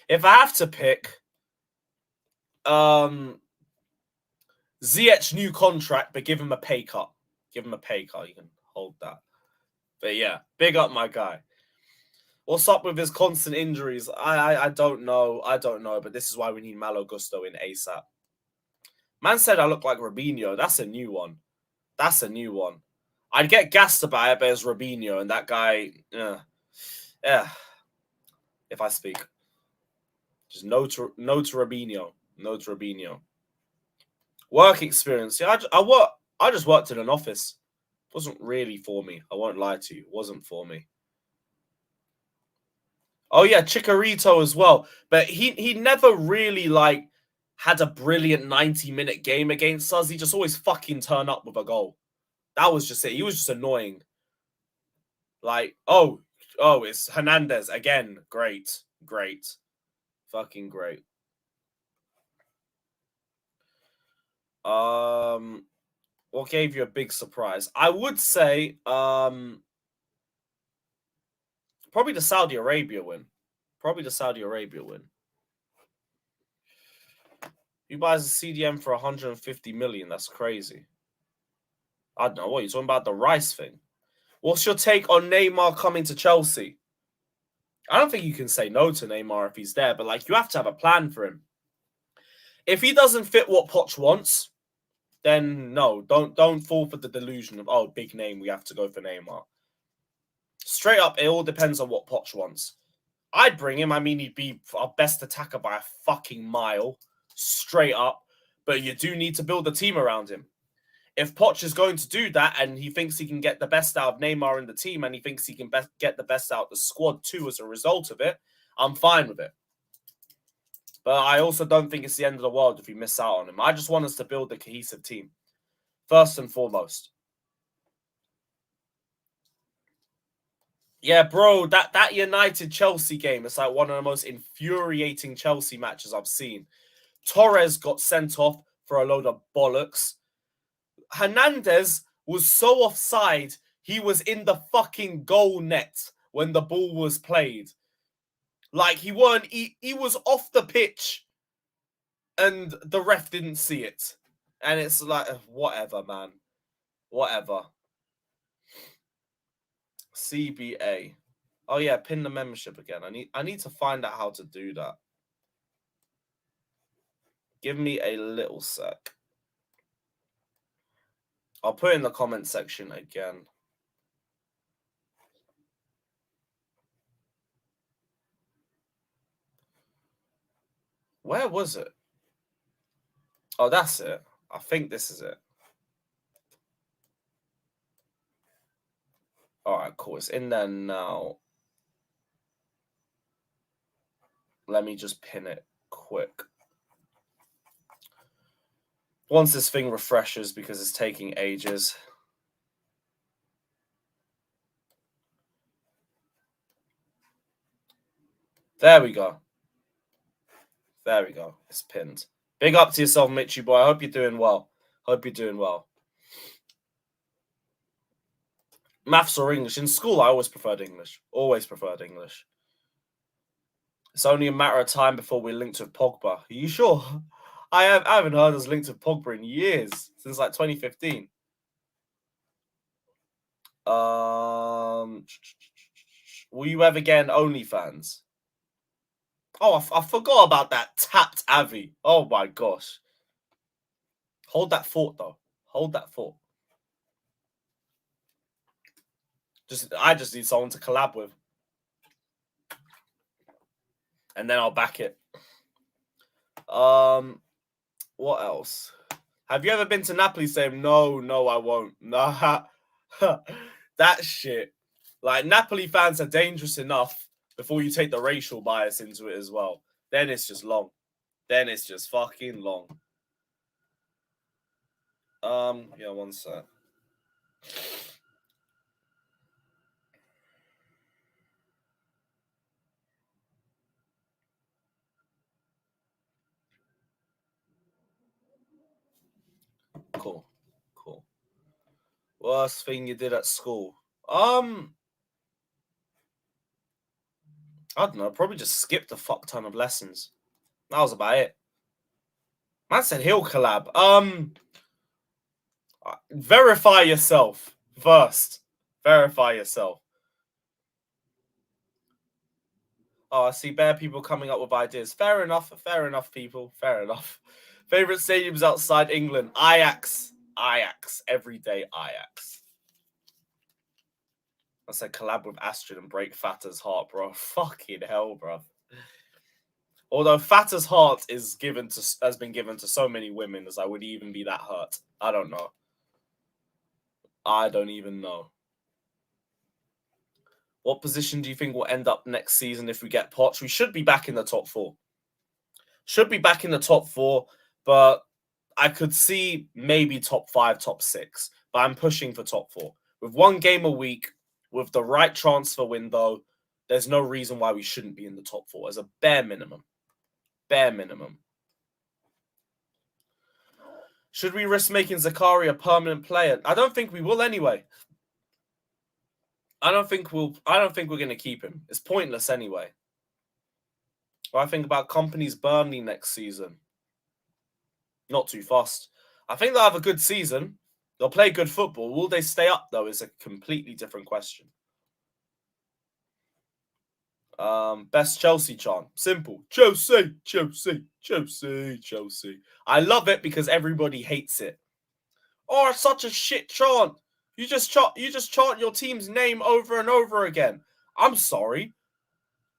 If I have to pick, Ziyech new contract, but give him a pay cut. Give him a pay cut. You can hold that. But yeah, big up my guy. What's up with his constant injuries? I don't know. I don't know. But this is why we need Malo Gusto in ASAP. Man said I look like Robinho. That's a new one. That's a new one. I'd get gassed about it, but it's Robinho, and that guy, yeah. If I speak, just no to Robinho, no to Robinho. Work experience, yeah. I just worked in an office. It wasn't really for me. I won't lie to you. It wasn't for me. Oh yeah, Chicharito as well, but he never really like had a brilliant 90-minute game against us. He just always fucking turned up with a goal. That was just it. He was just annoying. Like, oh, it's Hernandez again. Great. Fucking great. What gave you a big surprise? I would say probably the Saudi Arabia win. Who buys a CDM for 150 million? That's crazy. I don't know. What, you're talking about the Rice thing? What's your take on Neymar coming to Chelsea? I don't think you can say no to Neymar if he's there, but like you have to have a plan for him. If he doesn't fit what Poch wants, then no, don't fall for the delusion of big name, we have to go for Neymar. Straight up, it all depends on what Poch wants. I'd bring him. I mean, he'd be our best attacker by a fucking mile, straight up. But you do need to build a team around him. If Poch is going to do that and he thinks he can get the best out of Neymar in the team and he thinks he can get the best out of the squad too as a result of it, I'm fine with it. But I also don't think it's the end of the world if we miss out on him. I just want us to build a cohesive team, first and foremost. Yeah, bro, that United-Chelsea game is like one of the most infuriating Chelsea matches I've seen. Torres got sent off for a load of bollocks. Hernandez was so offside, he was in the fucking goal net when the ball was played. Like, he was off the pitch and the ref didn't see it. And it's like, whatever, man. Whatever. CBA. Oh yeah, pin the membership again. I need to find out how to do that. Give me a little sec. I'll put it in the comment section again. Where was it? Oh, that's it. I think this is it. All right, cool. It's in there now. Let me just pin it quick. Once this thing refreshes because it's taking ages. There we go. There we go. It's pinned. Big up to yourself, Mitchy boy. I hope you're doing well. Maths or English? In school, I always preferred English. It's only a matter of time before we're linked with Pogba. Are you sure? I haven't heard us linked with Pogba in years, since like 2015. Will you ever get an OnlyFans? Oh, I forgot about that tapped Avi. Oh my gosh. Hold that thought, though. Hold that thought. I just need someone to collab with. And then I'll back it. What else? Have you ever been to Napoli saying, no, I won't? Nah. That shit. Like, Napoli fans are dangerous enough before you take the racial bias into it as well. Then it's just long. Then it's just fucking long. Yeah, one sec. Cool. Worst thing you did at school? I don't know. Probably just skipped a fuck ton of lessons. That was about it. Man said he'll collab. Verify yourself first. Verify yourself. Oh, I see bare people coming up with ideas. Fair enough, people. Fair enough. Favorite stadiums outside England? Ajax. Every day Ajax. I said collab with Astrid and break Fata's heart, bro. Fucking hell, bro. Although Fata's heart has been given to so many women, as I would even be that hurt. I don't know. I don't even know. What position do you think will end up next season if we get Poch? We should be back in the top 4. But I could see maybe top 5, top 6. But I'm pushing for top 4. With 1 game a week, with the right transfer window, there's no reason why we shouldn't be in the top 4 as a bare minimum. Bare minimum. Should we risk making Zakari a permanent player? I don't think we will anyway. I don't think we're going to keep him. It's pointless anyway. What I think about Company's Burnley next season? Not too fast. I think they'll have a good season. They'll play good football. Will they stay up, though, is a completely different question. Best Chelsea chant. Simple. Chelsea. I love it because everybody hates it. Oh, it's such a shit chant. You just chant your team's name over and over again. I'm sorry.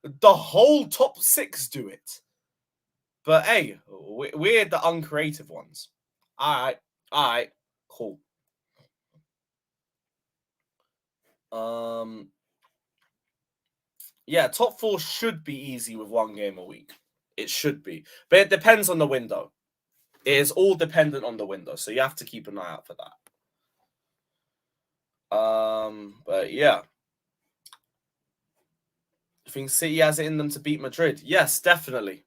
The whole top 6 do it. But hey, we're the uncreative ones. All right, cool. Yeah, top 4 should be easy with 1 game a week. It should be. But it depends on the window. It is all dependent on the window, so you have to keep an eye out for that. But yeah. You think City has it in them to beat Madrid? Yes, definitely.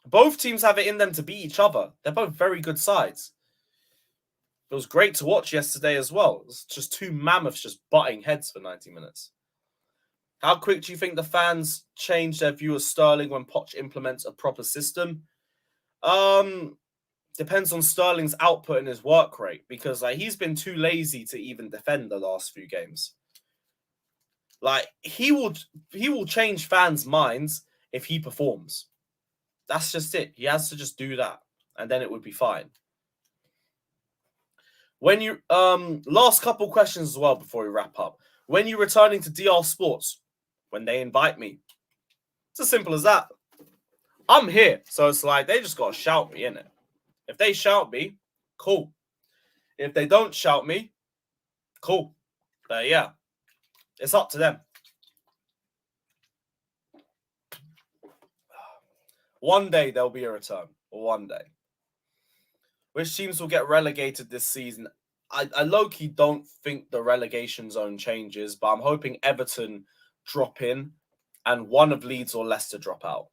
Both teams have it in them to beat each other. They're both very good sides. It was great to watch yesterday as well. It was just 2 mammoths just butting heads for 90 minutes. How quick do you think the fans change their view of Sterling when Poch implements a proper system? Depends on Sterling's output and his work rate, because he's been too lazy to even defend the last few games. He will change fans' minds if he performs. That's just it. He has to just do that, and then it would be fine. When you last couple questions as well before we wrap up. When you returning to DR Sports? When they invite me. It's as simple as that. I'm here, so it's they just gotta shout me, innit? If they shout me, cool. If they don't shout me, cool. But yeah, it's up to them. One day there'll be a return. One day. Which teams will get relegated this season? I low-key don't think the relegation zone changes, but I'm hoping Everton drop in and one of Leeds or Leicester drop out.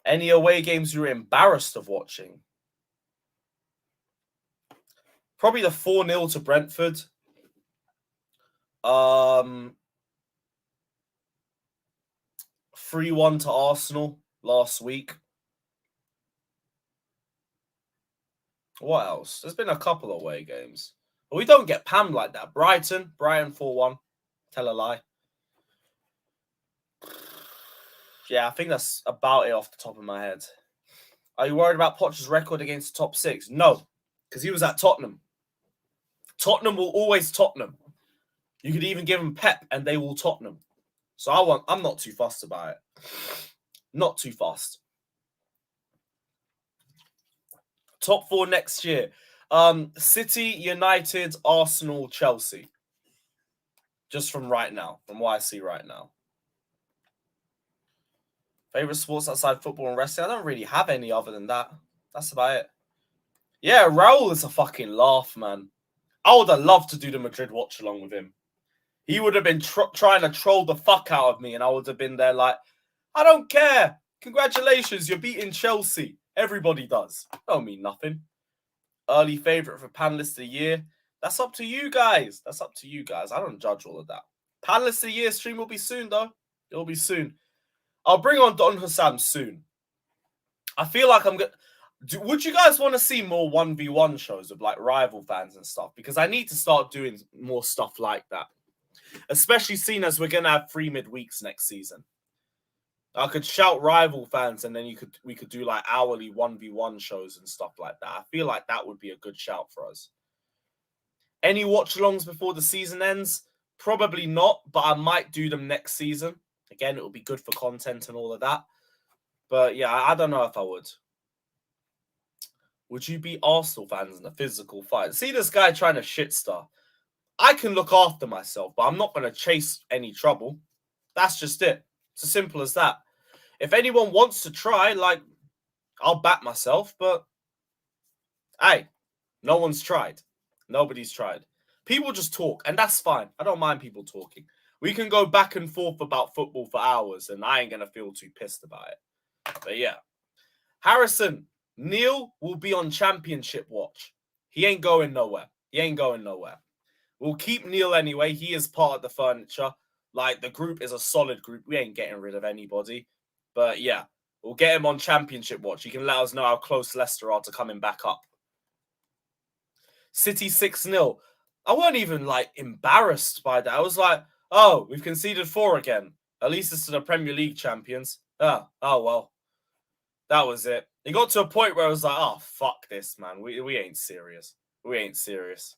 Any away games you were embarrassed of watching? Probably the 4-0 to Brentford. 3-1 to Arsenal last week. What else? There's been a couple of away games. But we don't get pammed like that. Brighton 4-1. Tell a lie. Yeah, I think that's about it off the top of my head. Are you worried about Poch's record against the top 6? No, because he was at Tottenham. Tottenham will always Tottenham. You could even give them Pep and they will Tottenham. So I'm not too fussed about it. Not too fussed. Top 4 next year. City, United, Arsenal, Chelsea. Just from right now, from what I see right now. Favorite sports outside football and wrestling? I don't really have any other than that. That's about it. Yeah, Raul is a fucking laugh, man. I would have loved to do the Madrid watch along with him. He would have been trying to troll the fuck out of me, and I would have been there like, I don't care. Congratulations, you're beating Chelsea. Everybody does. Don't mean nothing. Early favourite for panelist of the year. That's up to you guys. That's up to you guys. I don't judge all of that. Panelist of the year stream will be soon, though. It'll be soon. I'll bring on Don Hussam soon. I feel like I'm going to... Would you guys want to see more 1v1 shows of like rival fans and stuff? Because I need to start doing more stuff like that. Especially seeing as we're going to have 3 midweeks next season. I could shout rival fans and then we could do like hourly 1v1 shows and stuff like that. I feel like that would be a good shout for us. Any watch-alongs before the season ends? Probably not, but I might do them next season. Again, it will be good for content and all of that. But yeah, I don't know if I would. Would you be Arsenal fans in a physical fight? See this guy trying to shit star. I can look after myself, but I'm not going to chase any trouble. That's just it. It's as simple as that. If anyone wants to try, like, I'll back myself, but hey, no one's tried. Nobody's tried. People just talk, and that's fine. I don't mind people talking. We can go back and forth about football for hours, and I ain't going to feel too pissed about it. But yeah. Harrison, Neil will be on championship watch. He ain't going nowhere. He ain't going nowhere. We'll keep Neil anyway. He is part of the furniture. Like, the group is a solid group. We ain't getting rid of anybody. But yeah, we'll get him on championship watch. He can let us know how close Leicester are to coming back up. City 6-0. I weren't even, like, embarrassed by that. I was like, oh, we've conceded 4 again. At least it's to the Premier League champions. Oh, well. That was it. It got to a point where I was like, oh, fuck this, man. We ain't serious. We ain't serious.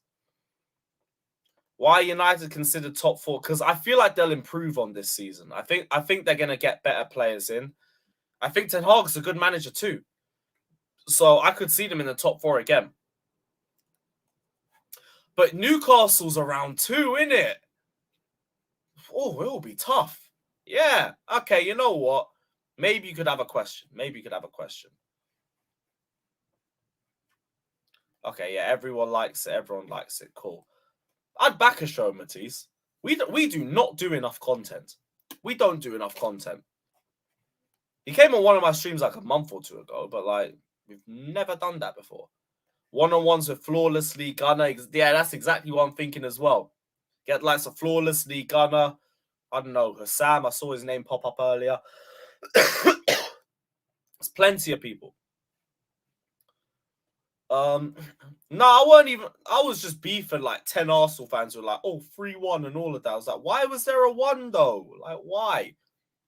Why United considered top 4? Because I feel like they'll improve on this season. I think they're going to get better players in. I think Ten Hag's a good manager too. So I could see them in the top 4 again. But Newcastle's around 2, innit? Oh, it'll be tough. Yeah. Okay, you know what? Maybe you could have a question. Okay, yeah, everyone likes it. Cool. I'd back a show, Matisse. We do not do enough content. We don't do enough content. He came on one of my streams like a month or 2 ago, but like we've never done that before. One-on-ones with Flawlessly, Gunner. Yeah, that's exactly what I'm thinking as well. Get like a Flawlessly, Gunner. I don't know, Hussam. I saw his name pop up earlier. There's plenty of people. No, I was just beefing like 10 Arsenal fans who were like, oh, 3-1 and all of that. I was like, why was there a 1 though? Like, why?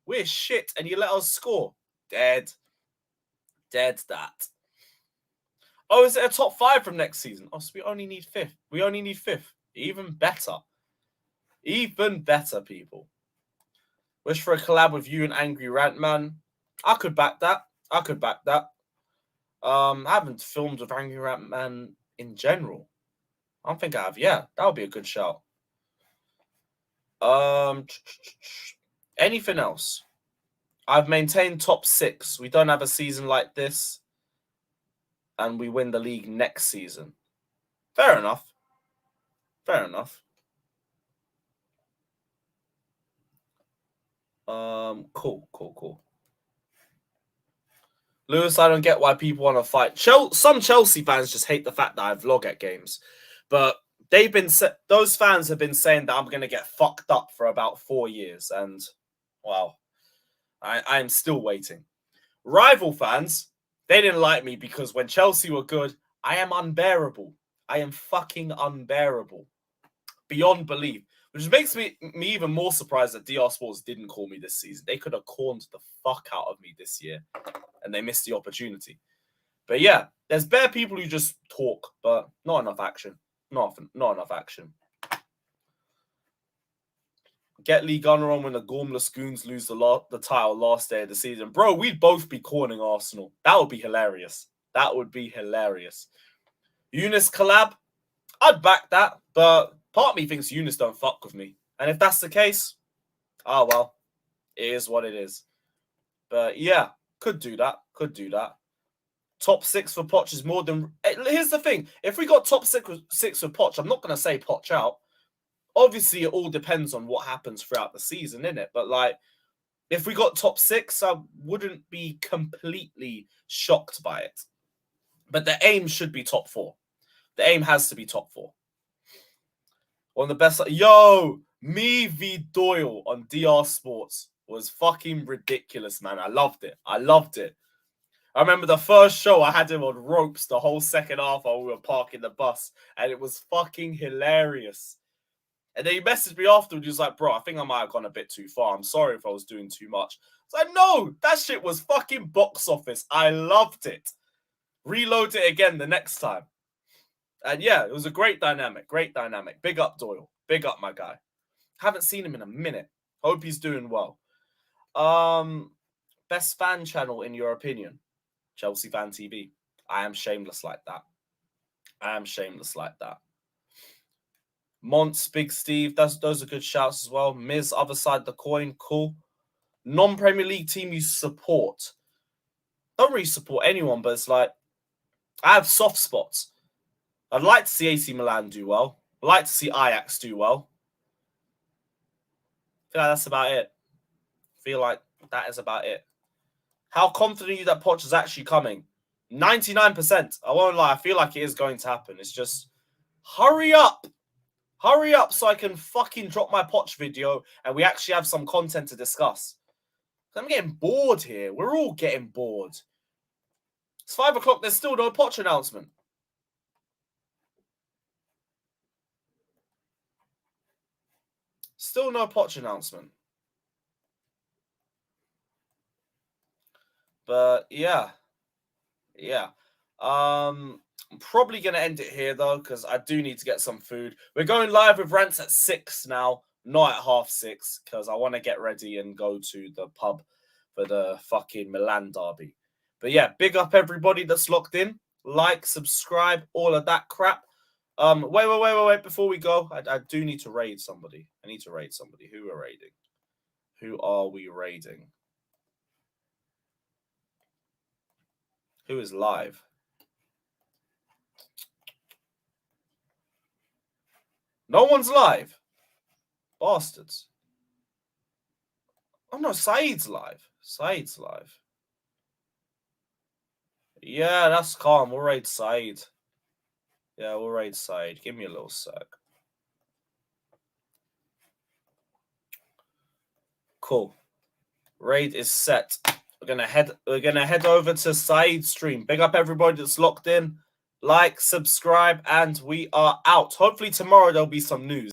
We're shit and you let us score. Dead that. Oh, is it a top 5 from next season? Oh, so we only need 5th. Even better. Even better, people. Wish for a collab with you and Angry Rant Man. I could back that. I haven't filmed with Angry Rant Man in general. I don't think I have. Yeah, that would be a good shout. Anything else? I've maintained top 6. We don't have a season like this. And we win the league next season. Fair enough. Cool. Lewis, I don't get why people want to fight. Some Chelsea fans just hate the fact that I vlog at games. But those fans have been saying that I'm going to get fucked up for about 4 years. And, well, I'm still waiting. Rival fans, they didn't like me because when Chelsea were good, I am unbearable. I am fucking unbearable. Beyond belief. Which makes me even more surprised that DR Sports didn't call me this season. They could have corned the fuck out of me this year. And they missed the opportunity. But yeah, there's bare people who just talk, but not enough action. Not enough action. Get Lee Gunner on when the Gormless Goons lose the title last day of the season. Bro, we'd both be corning Arsenal. That would be hilarious. That would be hilarious. Eunice collab, I'd back that, but part of me thinks Eunice don't fuck with me. And if that's the case, oh well, it is what it is. But yeah, could do that. Could do that. Top 6 for Poch is more than... Here's the thing. If we got top 6 for Poch, I'm not going to say Poch out. Obviously, it all depends on what happens throughout the season, innit? But, like, if we got top 6, I wouldn't be completely shocked by it. But the aim should be top 4. The aim has to be top 4. One of the best... Yo! Me v Doyle on DR Sports was fucking ridiculous, man. I loved it. I loved it. I remember the first show, I had him on ropes the whole second half while we were parking the bus. And it was fucking hilarious. And then he messaged me afterwards. He was like, bro, I think I might have gone a bit too far. I'm sorry if I was doing too much. It's like, no, that shit was fucking box office. I loved it. Reload it again the next time. And yeah, it was a great dynamic. Great dynamic. Big up Doyle. Big up my guy. Haven't seen him in a minute. Hope he's doing well. Best fan channel in your opinion? Chelsea Fan TV. I am shameless like that. I am shameless like that. Monts, Big Steve, those are good shouts as well. Miz, other side the coin, cool. Non-Premier League team you support. Don't really support anyone, but it's like, I have soft spots. I'd like to see AC Milan do well. I'd like to see Ajax do well. I feel like that's about it. I feel like that is about it. How confident are you that Poch is actually coming? 99%. I won't lie. I feel like it is going to happen. It's just, hurry up. Hurry up so I can fucking drop my Poch video and we actually have some content to discuss. I'm getting bored here. We're all getting bored. It's 5 o'clock. There's still no Poch announcement. Still no Poch announcement. But yeah. Yeah. I'm probably going to end it here, though, because I do need to get some food. We're going live with rants at 6 now, not at 6:30, because I want to get ready and go to the pub for the fucking Milan derby. But yeah, big up everybody that's locked in. Like, subscribe, all of that crap. Wait. Before we go, I do need to raid somebody. I need to raid somebody. Who are raiding? Who are we raiding? Who is live? No one's live. Bastards. Oh no, Said's live. Said's live. Yeah, that's calm. We'll raid Said. Yeah, we'll raid Said. Give me a little sec. Cool. Raid is set. We're gonna head over to Said's stream. Big up everybody that's locked in. Like, subscribe, and we are out. Hopefully tomorrow there'll be some news.